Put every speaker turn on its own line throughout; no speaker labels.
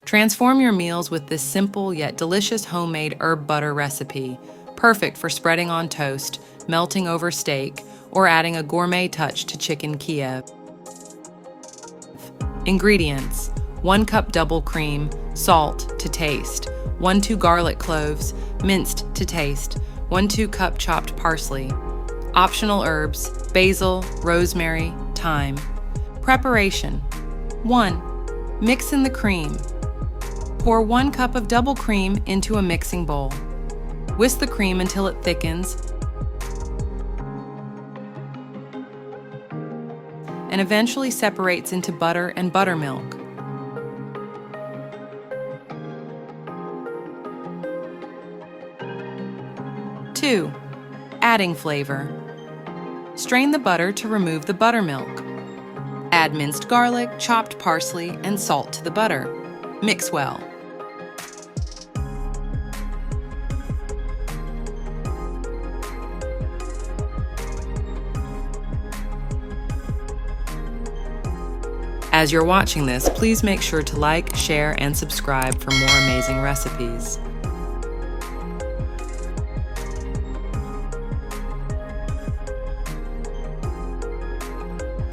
Transform your meals with this simple yet delicious homemade herb butter recipe, perfect for spreading on toast, melting over steak, or adding a gourmet touch to chicken Kiev. Ingredients: 1 cup double cream, salt to taste, 1-2 garlic cloves, minced to taste, 1-2 cup chopped parsley. Optional herbs: basil, rosemary, thyme. Preparation: 1. Mix in the cream. Pour 1 cup of double cream into a mixing bowl. Whisk the cream until it thickens and eventually separates into butter and buttermilk. 2. Adding flavor. Strain the butter to remove the buttermilk. Add minced garlic, chopped parsley, and salt to the butter. Mix well. As you're watching this, please make sure to like, share, and subscribe for more amazing recipes.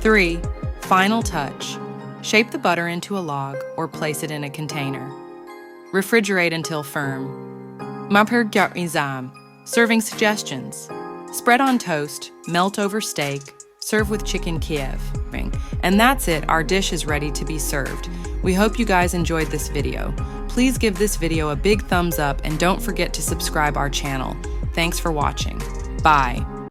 3. Final touch. Shape the butter into a log or place it in a container. Refrigerate until firm. Serving suggestions: spread on toast, melt over steak, serve with chicken Kiev. And that's it, our dish is ready to be served. We hope you guys enjoyed this video. Please give this video a big thumbs up and don't forget to subscribe our channel. Thanks for watching. Bye.